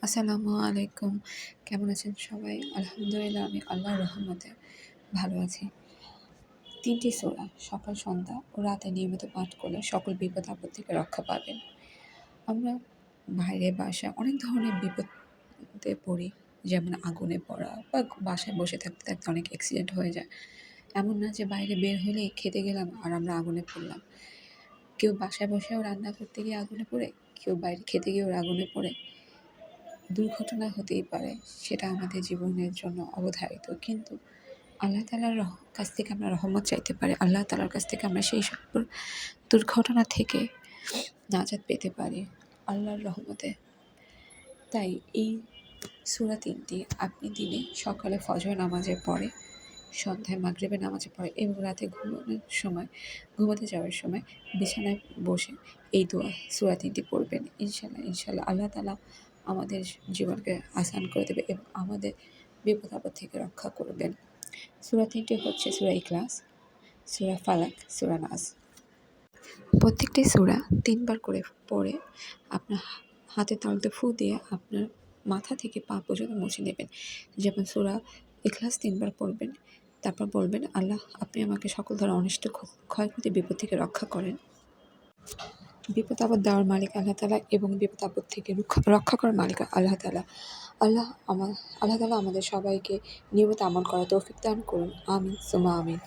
আসসালামু আলাইকুম। কেমন আছেন সবাই? আলহামদুলিল্লাহ আমি আল্লাহর রহমতে ভালো আছি। ৩টি সূরা সকাল, সন্ধ্যা ও রাতে নিয়মিত পাঠ করলে সকল বিপদ-আপদ থেকে রক্ষা পাবেন। আমরা বাইরে বাসায় অনেক ধরনের বিপদে পড়ি। যেমন আগুনে পড়া বা বাসায় বসে থাকতে, থাকতে অনেক অ্যাক্সিডেন্ট হয়ে যায়। এমন না যে বাইরে বের হলেই খেতে গেলাম আর আমরা আগুনে পড়লাম। কেউ বাসায় বসেও রান্না করতে গিয়ে আগুনে পড়ে, কেউ বাইরে খেতে গিয়েও আগুনে পড়ে। দুর্ঘটনা হতেই পারে, সেটা আমাদের জীবনের জন্য অবধারিত। কিন্তু আল্লাহ তাআলার কাছ থেকে আমরা রহমত চাইতে পারি। আল্লাহ তাআলার কাছ থেকে আমরা সেই সকল দুর্ঘটনা থেকে নাজাত পেতে পারি আল্লাহর রহমতে। তাই এই সূরা ৩টি আপনি দিনে সকালে ফজর নামাজের পরে, সন্ধ্যায় মাগরিবের নামাজের পরে এবং রাতে ঘুমাতে যাওয়ার সময় বিছানায় বসে এই সূরা ৩টি পড়বেন। ইনশাআল্লাহ আল্লাহ তাআলা আমাদের জীবনকে আসান করে দেবে এবং আমাদের বিপদ-আপদ থেকে রক্ষা করবেন। সূরা ৩টি হচ্ছে সূরা ইখলাস, সূরা ফালাক, সূরা নাস। প্রত্যেকটি সূরা ৩ বার করে পড়ে আপনার হাতের তালুতে ফু দিয়ে আপনার মাথা থেকে পা পর্যন্ত মুছে নেবেন। যেমন সূরা ইখলাস ৩ বার পড়বেন, তারপর বলবেন, আল্লাহ আপনি আমাকে সকল ধরনের অনিষ্ট ক্ষয়ক্ষতি বিপদ থেকে রক্ষা করেন। বিপদ-আপদ দেওয়ার মালিক আল্লাহ তাআলা এবং বিপদ-আপদ থেকে রক্ষা করার মালিক আল্লাহ তাআলা। আল্লাহ তাআলা আমাদের সবাইকে নিয়মিত আমল করার তৌফিক দান করুন। আমিন সুম্মা আমিন।